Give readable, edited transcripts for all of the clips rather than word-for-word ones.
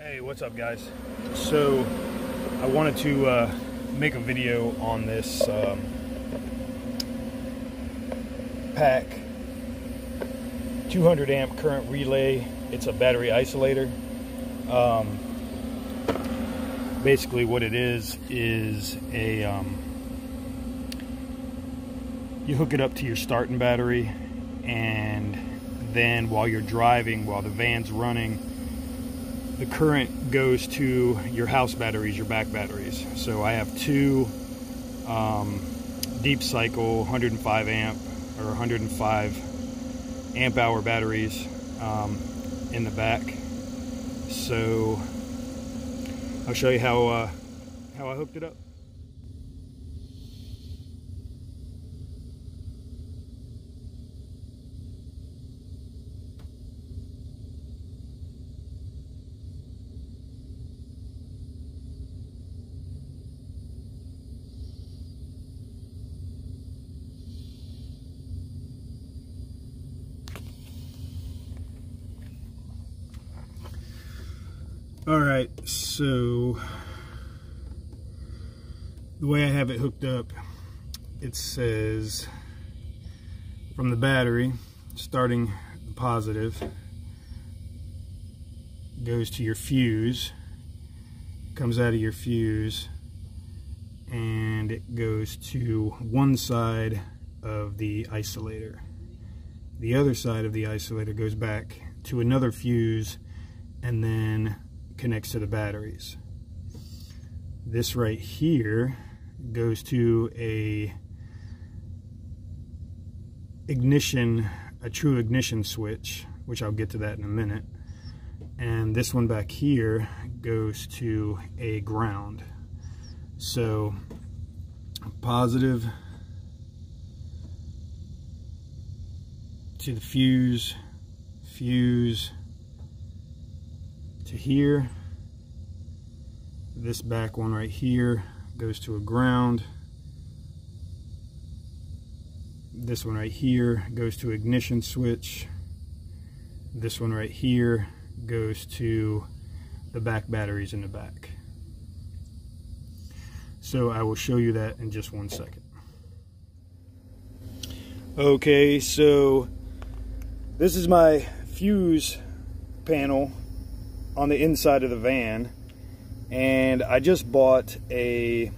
Hey, what's up guys? So I wanted to make a video on this pack 200 amp current relay. It's a battery isolator. Basically what it is a you hook it up to your starting battery, and then while you're driving, while the van's running, the current goes to your house batteries, your back batteries. So I have two deep cycle 105 amp or 105 amp hour batteries in the back. So I'll show you how I hooked it up. Alright, so the way I have it hooked up, it says from the battery, starting the positive, goes to your fuse, comes out of your fuse, and it goes to one side of the isolator. The other side of the isolator goes back to another fuse and then connects to the batteries. This right here goes to a true ignition switch, which I'll get to that in a minute. And this one back here goes to a ground. So positive to the fuse to here. This back one right here goes to a ground. This one right here goes to ignition switch. This one right here goes to the back batteries in the back. So I will show you that in just 1 second. Okay, so this is my fuse panel on the inside of the van, and I just bought a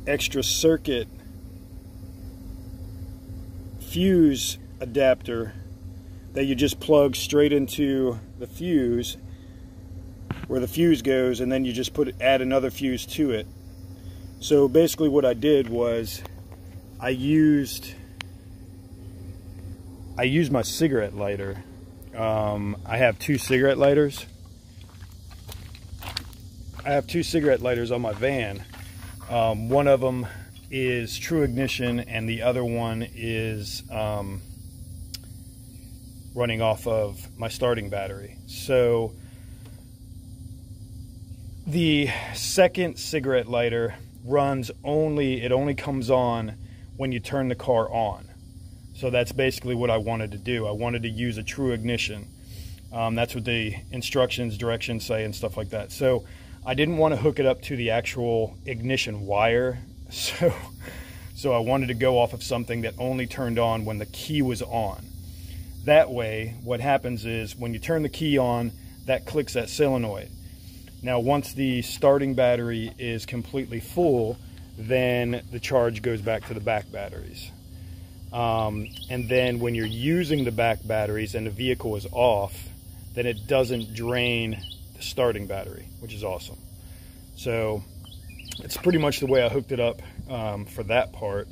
extra circuit fuse adapter that you just plug straight into the fuse where the fuse goes, and then you just add another fuse to it. So basically what I did was I used my cigarette lighter. I have two cigarette lighters. I have two cigarette lighters on my van. One of them is true ignition, and the other one is running off of my starting battery. So the second cigarette lighter only comes on when you turn the car on. So that's basically what I wanted to do. I wanted to use a true ignition. That's what the directions say and stuff like that. So I didn't want to hook it up to the actual ignition wire, so I wanted to go off of something that only turned on when the key was on. That way, what happens is when you turn the key on, that clicks that solenoid. Now once the starting battery is completely full, then the charge goes back to the back batteries. And then when you're using the back batteries and the vehicle is off, then it doesn't drain the starting battery, which is awesome. So it's pretty much the way I hooked it up for that part.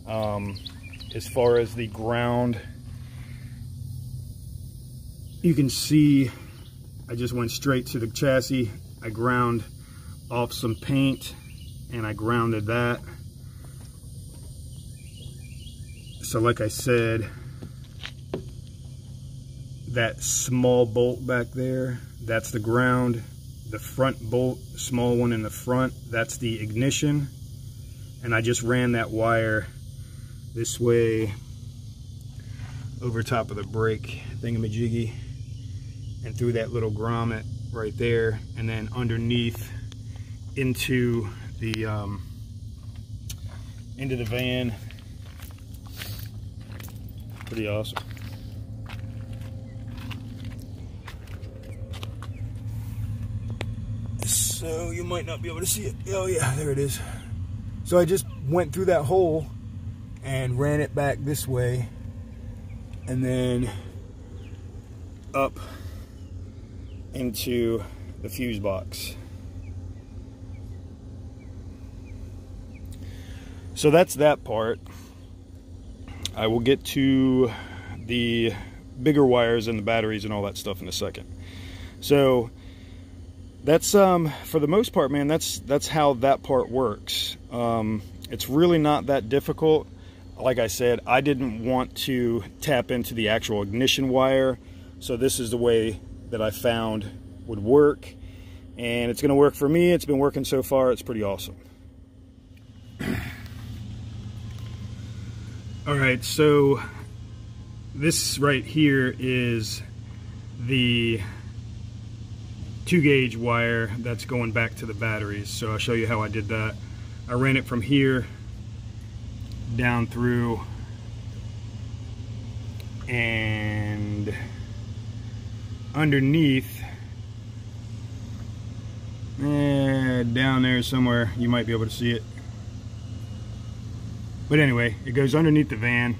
As far as the ground, you can see I just went straight to the chassis. I ground off some paint and I grounded that. So like I said, that small bolt back there, that's the ground. The front bolt, small one in the front, that's the ignition. And I just ran that wire this way over top of the brake thingamajiggy and through that little grommet right there, and then underneath into the van. Pretty awesome. So you might not be able to see it. Oh yeah, there it is. So I just went through that hole and ran it back this way, and then up into the fuse box. So that's that part. I will get to the bigger wires and the batteries and all that stuff in a second. So that's for the most part, man, that's how that part works. It's really not that difficult. Like I said, I didn't want to tap into the actual ignition wire, so this is the way that I found would work, and it's going to work for me. It's been working so far. It's pretty awesome. All right, so this right here is the 2-gauge wire that's going back to the batteries. So I'll show you how I did that. I ran it from here down through and underneath, down there somewhere. You might be able to see it. But anyway, it goes underneath the van.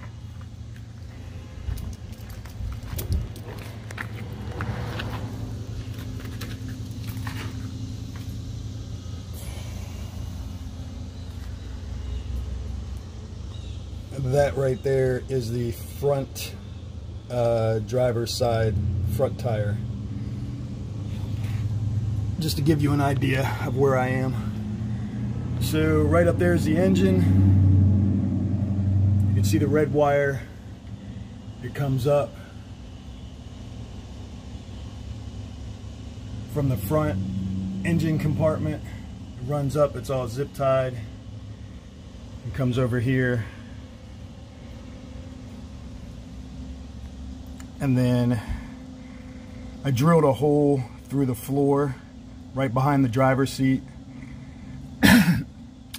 That right there is the front driver's side front tire. Just to give you an idea of where I am. So right up there is the engine. You can see the red wire. It comes up from the front engine compartment. It runs up, it's all zip tied. It comes over here. And then I drilled a hole through the floor right behind the driver's seat.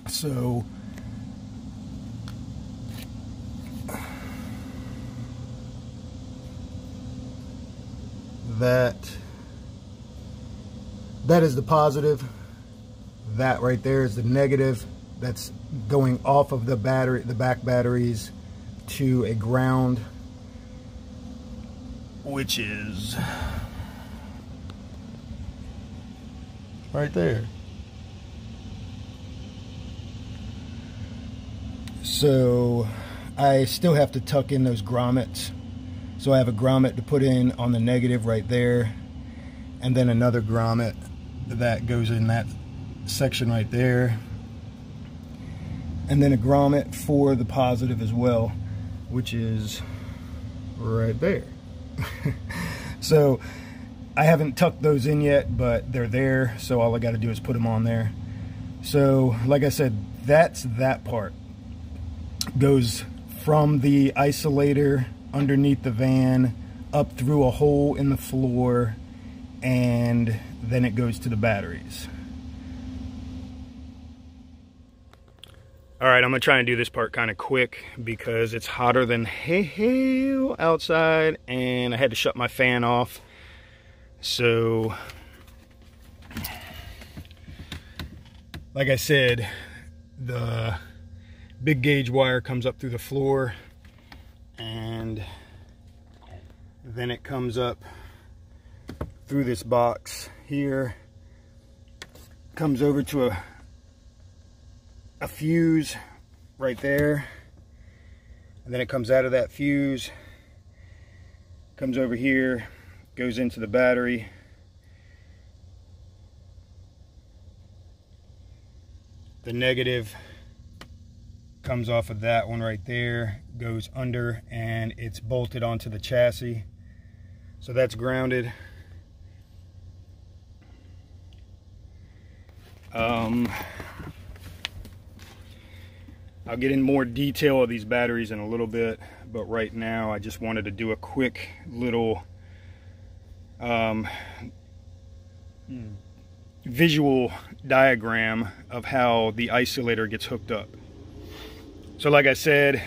So that is the positive. That right there is the negative. That's going off of the battery, the back batteries, to a ground, which is right there. So I still have to tuck in those grommets. So I have a grommet to put in on the negative right there, and then another grommet that goes in that section right there, and then a grommet for the positive as well, which is right there. So I haven't tucked those in yet, but they're there, so all I got to do is put them on there. So like I said, that's that part. Goes from the isolator underneath the van up through a hole in the floor, and then it goes to the batteries. All right, I'm gonna try and do this part kind of quick because it's hotter than hell outside, and I had to shut my fan off. So, like I said, the big gauge wire comes up through the floor, and then it comes up through this box here, comes over to a fuse right there, and then it comes out of that fuse, comes over here, goes into the battery. The negative comes off of that one right there, goes under, and it's bolted onto the chassis. So that's grounded. I'll get in more detail of these batteries in a little bit, but right now I just wanted to do a quick little visual diagram of how the isolator gets hooked up. So like I said,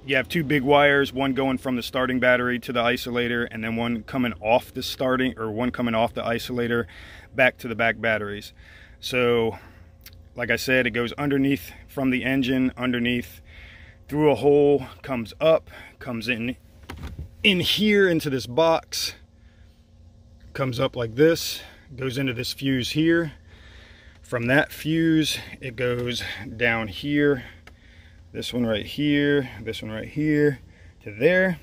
you have two big wires, one going from the starting battery to the isolator, and then one coming off the starting, or one coming off the isolator back to the back batteries. So like I said, it goes underneath from the engine, underneath through a hole, comes up, comes in here into this box, comes up like this, goes into this fuse here. From that fuse, it goes down here, this one right here, this one right here, to there.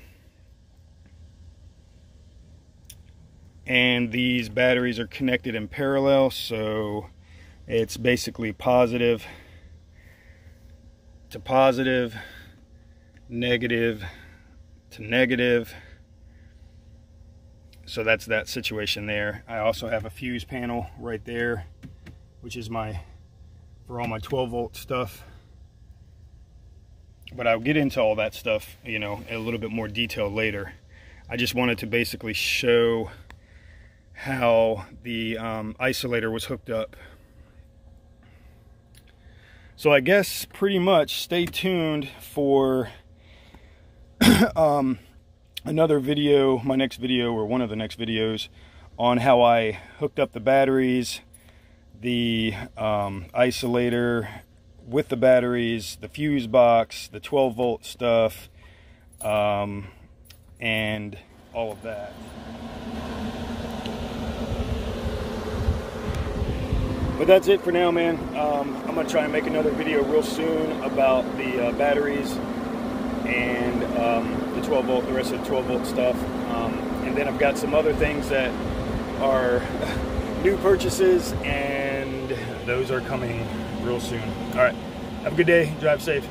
And these batteries are connected in parallel, so it's basically positive to positive, negative to negative. So that's that situation there. I also have a fuse panel right there, which is for all my 12-volt stuff. But I'll get into all that stuff, you know, in a little bit more detail later. I just wanted to basically show how the isolator was hooked up. So I guess pretty much stay tuned for another video, my next video, or one of the next videos, on how I hooked up the batteries, the isolator with the batteries, the fuse box, the 12-volt stuff, and all of that. But that's it for now, man. I'm gonna try and make another video real soon about the batteries and the 12-volt, the rest of the 12-volt stuff. And then I've got some other things that are new purchases, and those are coming real soon. All right, have a good day, drive safe.